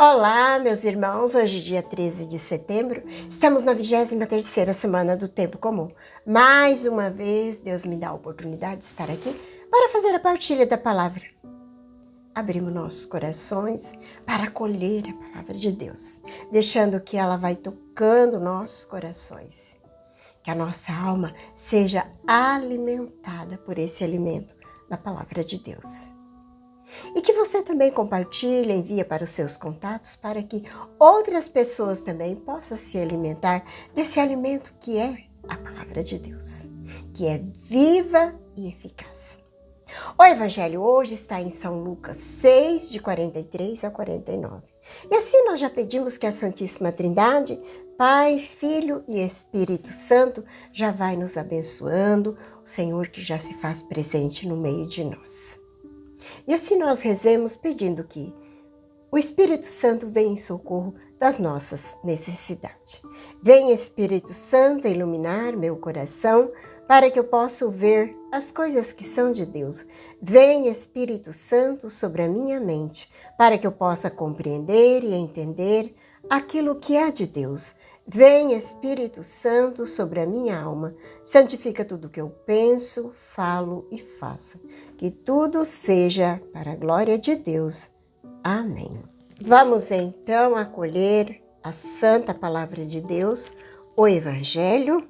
Olá, meus irmãos, hoje dia 13 de setembro, estamos na 23ª semana do Tempo Comum. Mais uma vez, Deus me dá a oportunidade de estar aqui para fazer a partilha da palavra. Abrimos nossos corações para acolher a palavra de Deus, deixando que ela vai tocando nossos corações. Que a nossa alma seja alimentada por esse alimento da palavra de Deus. E que você também compartilhe, envie para os seus contatos para que outras pessoas também possam se alimentar desse alimento que é a palavra de Deus, que é viva e eficaz. O Evangelho hoje está em São Lucas 6, de 43 a 49. E assim nós já pedimos que a Santíssima Trindade, Pai, Filho e Espírito Santo, já vai nos abençoando, o Senhor que já se faz presente no meio de nós. E assim nós rezemos pedindo que o Espírito Santo venha em socorro das nossas necessidades. Vem, Espírito Santo, iluminar meu coração para que eu possa ver as coisas que são de Deus. Vem, Espírito Santo, sobre a minha mente para que eu possa compreender e entender aquilo que é de Deus. Vem, Espírito Santo, sobre a minha alma. Santifica tudo que eu penso, falo e faço. Que tudo seja para a glória de Deus. Amém. Vamos então acolher a Santa Palavra de Deus, o Evangelho.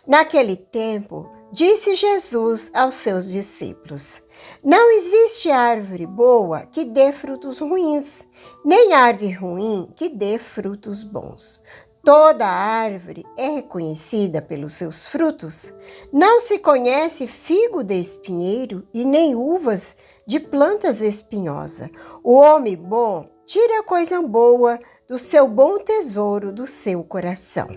Naquele tempo, disse Jesus aos seus discípulos: Não existe árvore boa que dê frutos ruins, nem árvore ruim que dê frutos bons. Toda árvore é reconhecida pelos seus frutos. Não se conhece figo de espinheiro e nem uvas de plantas espinhosas. O homem bom tira a coisa boa do seu bom tesouro do seu coração.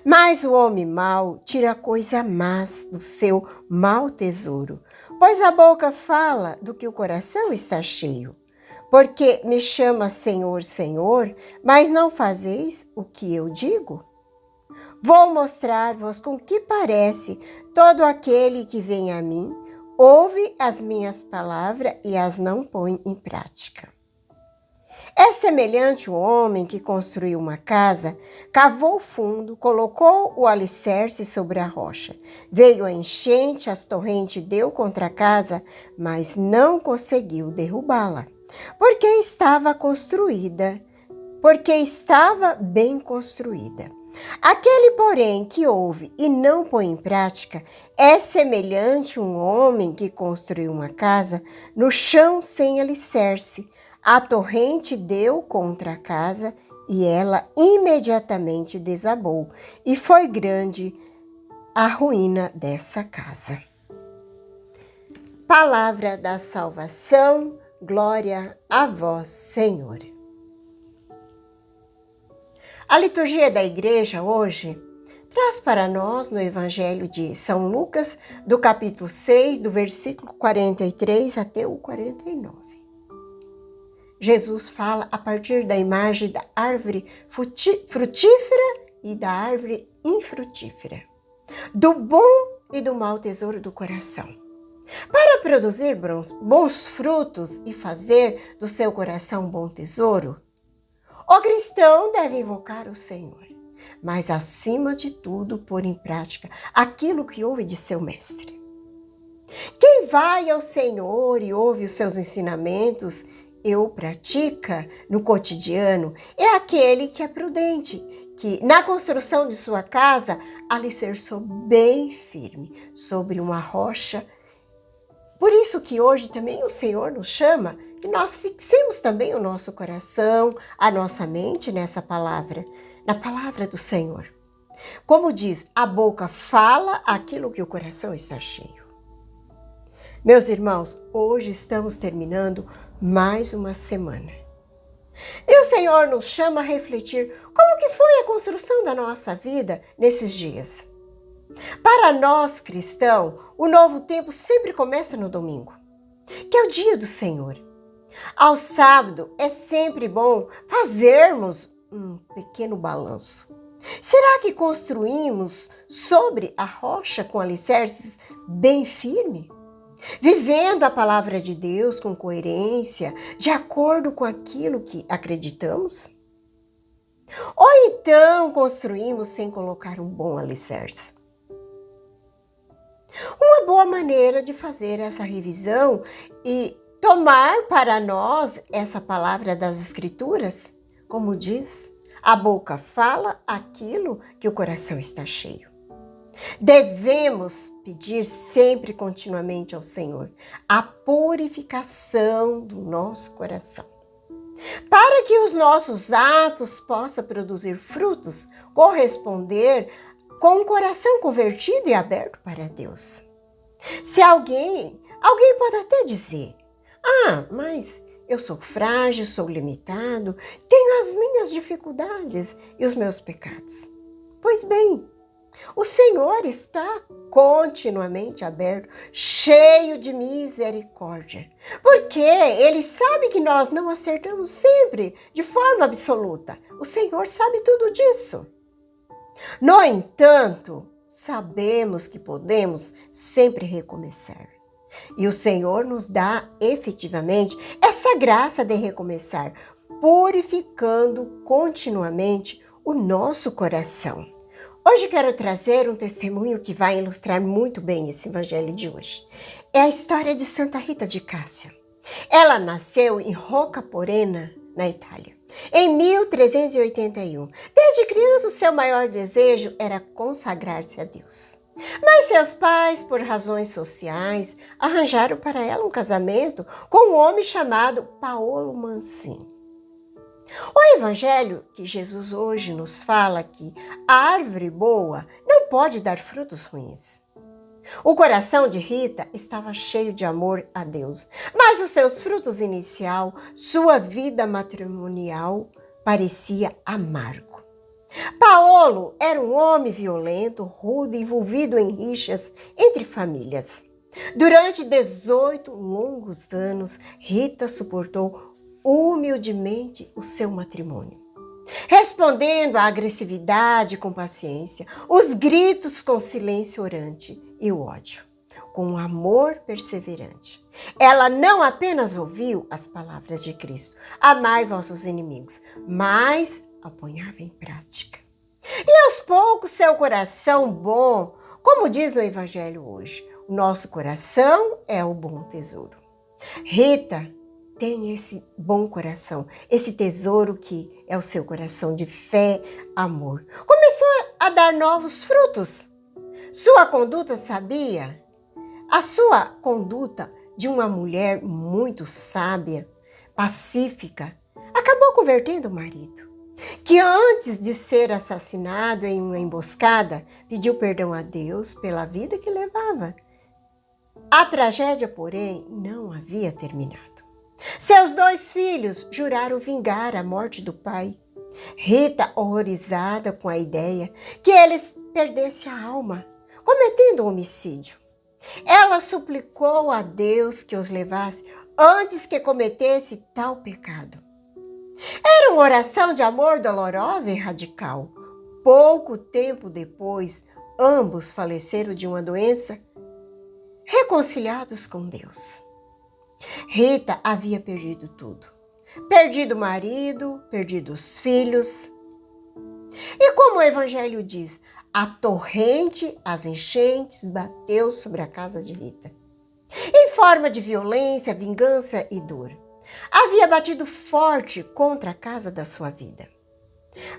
Mas o homem mau tira a coisa más do seu mau tesouro, pois a boca fala do que o coração está cheio. Porque me chama Senhor, Senhor, mas não fazeis o que eu digo? Vou mostrar-vos com que parece todo aquele que vem a mim, ouve as minhas palavras e as não põe em prática. É semelhante um homem que construiu uma casa, cavou fundo, colocou o alicerce sobre a rocha. Veio a enchente, as torrentes deu contra a casa, mas não conseguiu derrubá-la. Porque estava bem construída. Aquele, porém, que ouve e não põe em prática, é semelhante a um homem que construiu uma casa no chão sem alicerce. A torrente deu contra a casa e ela imediatamente desabou, e foi grande a ruína dessa casa. Palavra da salvação. Glória a vós, Senhor. A liturgia da igreja hoje traz para nós no Evangelho de São Lucas, do capítulo 6, do versículo 43 até o 49. Jesus fala a partir da imagem da árvore frutífera e da árvore infrutífera, do bom e do mau tesouro do coração. Para produzir bons frutos e fazer do seu coração um bom tesouro, o cristão deve invocar o Senhor, mas acima de tudo pôr em prática aquilo que ouve de seu mestre. Quem vai ao Senhor e ouve os seus ensinamentos e o pratica no cotidiano é aquele que é prudente, que na construção de sua casa alicerçou bem firme sobre uma rocha. Por isso que hoje também o Senhor nos chama que nós fixemos também o nosso coração, a nossa mente nessa palavra, na palavra do Senhor. Como diz, a boca fala aquilo que o coração está cheio. Meus irmãos, hoje estamos terminando mais uma semana. E o Senhor nos chama a refletir como que foi a construção da nossa vida nesses dias. Para nós, cristãos, o novo tempo sempre começa no domingo, que é o dia do Senhor. Ao sábado é sempre bom fazermos um pequeno balanço. Será que construímos sobre a rocha com alicerces bem firme? vivendo a palavra de Deus com coerência, de acordo com aquilo que acreditamos? Ou então construímos sem colocar um bom alicerce? Uma boa maneira de fazer essa revisão e tomar para nós essa palavra das Escrituras, como diz, a boca fala aquilo que o coração está cheio. Devemos pedir sempre continuamente ao Senhor a purificação do nosso coração, para que os nossos atos possam produzir frutos, corresponder com um coração convertido e aberto para Deus. Se alguém pode até dizer, mas eu sou frágil, sou limitado, tenho as minhas dificuldades e os meus pecados. Pois bem, o Senhor está continuamente aberto, cheio de misericórdia, porque Ele sabe que nós não acertamos sempre de forma absoluta. O Senhor sabe tudo disso. No entanto, sabemos que podemos sempre recomeçar. E o Senhor nos dá efetivamente essa graça de recomeçar, purificando continuamente o nosso coração. Hoje quero trazer um testemunho que vai ilustrar muito bem esse evangelho de hoje. É a história de Santa Rita de Cássia. Ela nasceu em Roccaporena, na Itália, em 1381. Desde criança, o seu maior desejo era consagrar-se a Deus. Mas seus pais, por razões sociais, arranjaram para ela um casamento com um homem chamado Paolo Mancini. O evangelho que Jesus hoje nos fala que a árvore boa não pode dar frutos ruins. O coração de Rita estava cheio de amor a Deus, mas os seus frutos inicial, sua vida matrimonial, parecia amargo. Paolo era um homem violento, rude, envolvido em rixas entre famílias. Durante 18 longos anos, Rita suportou humildemente o seu matrimônio, respondendo à agressividade com paciência, os gritos com silêncio orante e o ódio com um amor perseverante. Ela não apenas ouviu as palavras de Cristo, amai vossos inimigos, mas a ponhava em prática. E aos poucos seu coração bom, como diz o evangelho hoje, o nosso coração é o bom tesouro. Rita tem esse bom coração, esse tesouro que é o seu coração de fé, amor. Começou a dar novos frutos. Sua conduta sabia? A sua conduta de uma mulher muito sábia, pacífica, acabou convertendo o marido, que antes de ser assassinado em uma emboscada, pediu perdão a Deus pela vida que levava. A tragédia, porém, não havia terminado. Seus 2 filhos juraram vingar a morte do pai. Rita, horrorizada com a ideia que eles perdessem a alma, cometendo um homicídio. Ela suplicou a Deus que os levasse antes que cometesse tal pecado. Era uma oração de amor dolorosa e radical. Pouco tempo depois, ambos faleceram de uma doença, reconciliados com Deus. Rita havia perdido tudo. Perdido o marido, perdido os filhos. E como o evangelho diz, a torrente, as enchentes, bateu sobre a casa de Rita, em forma de violência, vingança e dor. Havia batido forte contra a casa da sua vida.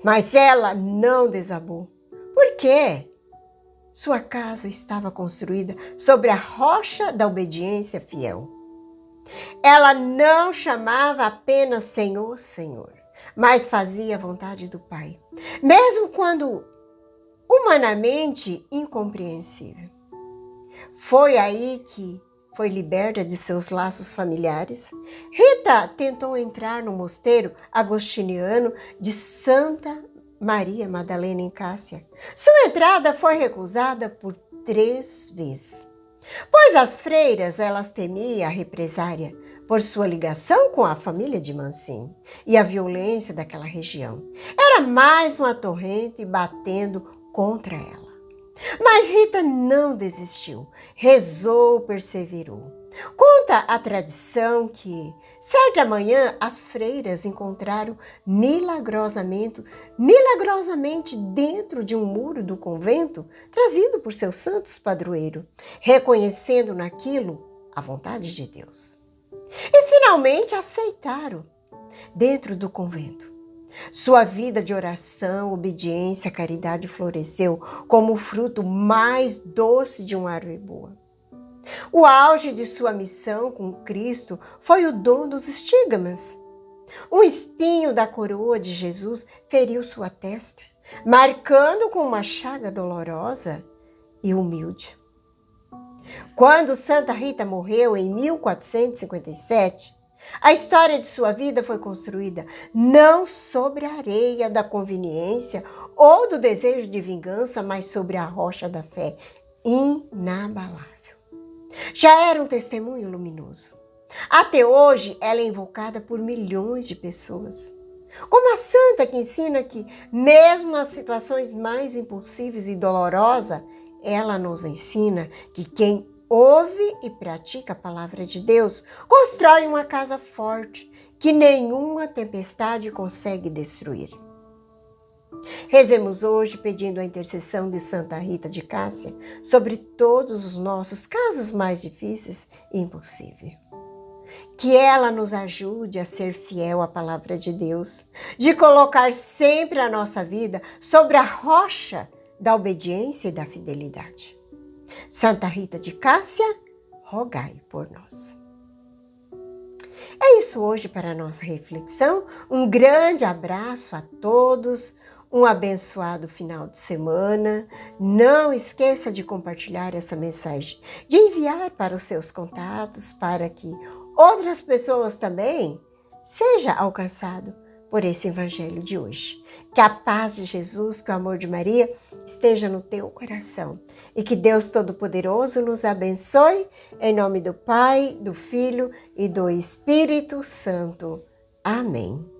Mas ela não desabou. Por quê? Sua casa estava construída sobre a rocha da obediência fiel. Ela não chamava apenas Senhor, Senhor, mas fazia a vontade do Pai, mesmo quando humanamente incompreensível. Foi aí que foi liberta de seus laços familiares. Rita tentou entrar no mosteiro agostiniano de Santa Maria Madalena em Cássia. Sua entrada foi recusada por 3 vezes, pois as freiras elas temiam a represária por sua ligação com a família de Mancini e a violência daquela região. Era mais uma torrente batendo contra ela. Mas Rita não desistiu, rezou, perseverou. Conta a tradição que, certa manhã, as freiras encontraram milagrosamente dentro de um muro do convento, trazido por seu santos padroeiro, reconhecendo naquilo a vontade de Deus. E finalmente aceitaram dentro do convento. Sua vida de oração, obediência, caridade floresceu como o fruto mais doce de uma árvore boa. O auge de sua missão com Cristo foi o dom dos estigmas. Um espinho da coroa de Jesus feriu sua testa, marcando com uma chaga dolorosa e humilde. Quando Santa Rita morreu em 1457, a história de sua vida foi construída não sobre a areia da conveniência ou do desejo de vingança, mas sobre a rocha da fé inabalável. Já era um testemunho luminoso. Até hoje, ela é invocada por milhões de pessoas. Como a santa que ensina que, mesmo nas situações mais impossíveis e dolorosas, ela nos ensina que quem ouve e pratica a palavra de Deus constrói uma casa forte que nenhuma tempestade consegue destruir. Rezemos hoje pedindo a intercessão de Santa Rita de Cássia sobre todos os nossos casos mais difíceis e impossíveis. Que ela nos ajude a ser fiel à palavra de Deus, de colocar sempre a nossa vida sobre a rocha da obediência e da fidelidade. Santa Rita de Cássia, rogai por nós. É isso hoje para a nossa reflexão. Um grande abraço a todos. Um abençoado final de semana. Não esqueça de compartilhar essa mensagem, de enviar para os seus contatos, para que outras pessoas também sejam alcançadas por esse evangelho de hoje. Que a paz de Jesus, que o amor de Maria esteja no teu coração. E que Deus Todo-Poderoso nos abençoe, em nome do Pai, do Filho e do Espírito Santo. Amém.